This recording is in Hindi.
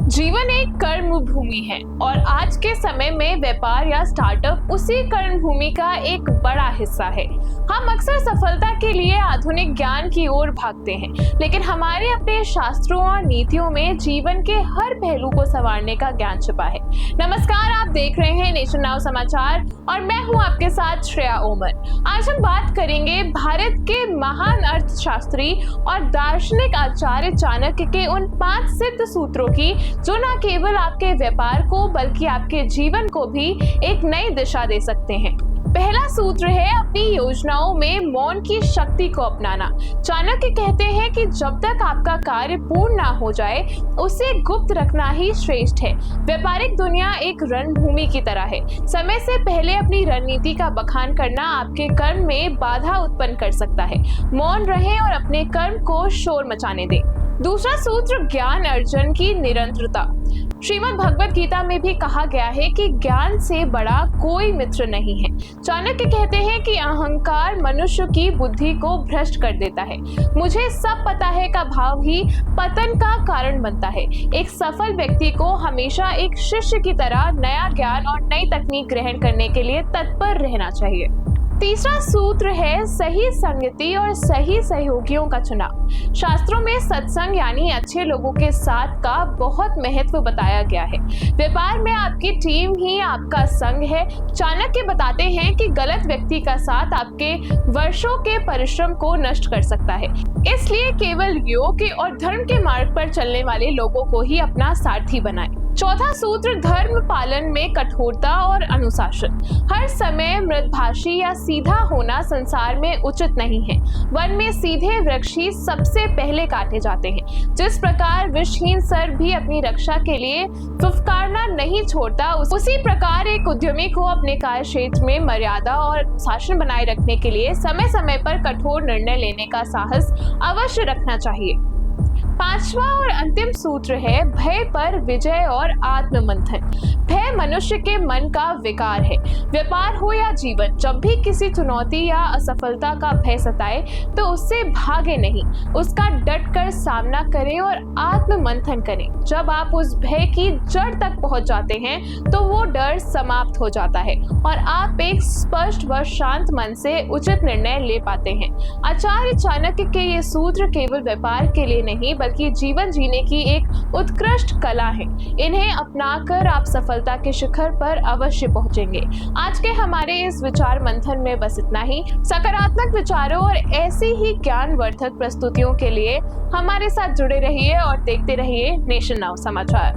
जीवन एक कर्म भूमि है और आज के समय में व्यापार या स्टार्टअप उसी कर्म भूमि का एक बड़ा हिस्सा है। हम अक्सर सफलता के लिए आधुनिक ज्ञान की ओर भागते हैं, लेकिन हमारे अपने शास्त्रों और नीतियों में जीवन के हर पहलू को संवारने का ज्ञान छिपा है। नमस्कार, आप देख रहे हैं नेशन नाउ समाचार और मैं हूं आपके साथ श्रेया ओमन। आज हम बात करेंगे भारत के महान अर्थशास्त्री और दार्शनिक आचार्य चाणक्य के उन 5 सिद्ध सूत्रों की जो न केवल आपके व्यापार को बल्कि आपके जीवन को भी एक नई दिशा दे सकते हैं। पहला सूत्र है अपनी योजनाओं में मौन की शक्ति को अपनाना। चाणक्य कहते हैं कि जब तक आपका कार्य पूर्ण ना हो जाए उसे गुप्त रखना ही श्रेष्ठ है। व्यापारिक दुनिया एक रणभूमि की तरह है। समय से पहले अपनी रणनीति का बखान करना आपके कर्म में बाधा उत्पन्न कर सकता है। मौन रहें और अपने कर्म को शोर मचाने दें। दूसरा सूत्र ज्ञान अर्जन की निरंतरता। श्रीमद् भगवत गीता में भी कहा गया है कि ज्ञान से बड़ा कोई मित्र नहीं है। चाणक्य कहते हैं कि अहंकार मनुष्य की बुद्धि को भ्रष्ट कर देता है। मुझे सब पता है का भाव ही पतन का कारण बनता है। एक सफल व्यक्ति को हमेशा एक शिष्य की तरह नया ज्ञान और नई तकनीक ग्रहण करने के लिए तत्पर रहना चाहिए। तीसरा सूत्र है सही संगति और सही सहयोगियों का चुनाव। शास्त्रों में सत्संग यानी अच्छे लोगों के साथ का बहुत महत्व बताया गया है। व्यापार में आपकी टीम ही आपका संग है। चाणक्य बताते हैं कि गलत व्यक्ति का साथ आपके वर्षों के परिश्रम को नष्ट कर सकता है। इसलिए केवल योग और धर्म के मार्ग पर चलने वाले लोगों को ही अपना सारथी बनाएं। चौथा सूत्र धर्म पालन में कठोरता और अनुशासन। हर समय मृदभाषी या सीधा होना संसार में उचित नहीं है। वन में सीधे वृक्ष ही सबसे पहले काटे जाते हैं। जिस प्रकार विषहीन सर्प भी अपनी रक्षा के लिए फुफकारना नहीं छोड़ता, उसी प्रकार एक उद्यमी को अपने कार्य क्षेत्र में मर्यादा और अनुशासन बनाए रखने के लिए समय समय पर कठोर निर्णय लेने का साहस अवश्य रखना चाहिए। पांचवा और अंतिम सूत्र है भय पर विजय और आत्ममंथन। भय मनुष्य के मन का विकार है। व्यापार हो या जीवन, जब भी किसी चुनौती या असफलता का भय सताए तो उससे भागे नहीं, उसका डटकर सामना करें और आत्ममंथन करें। जब आप उस भय की जड़ तक पहुंच जाते हैं तो वो डर समाप्त हो जाता है और आप एक स्पष्ट व शांत मन से उचित निर्णय ले पाते हैं। आचार्य चाणक्य के ये सूत्र केवल व्यापार के लिए नहीं बल्कि जीवन जीने की एक उत्कृष्ट कला है। इन्हें अपनाकर आप सफलता के शिखर पर अवश्य पहुंचेंगे। आज के हमारे इस विचार मंथन में बस इतना ही। सकारात्मक विचारों और ऐसी ही ज्ञानवर्धक प्रस्तुतियों के लिए हमारे साथ जुड़े रहिए और देखते रहिए नेशन नाउ समाचार।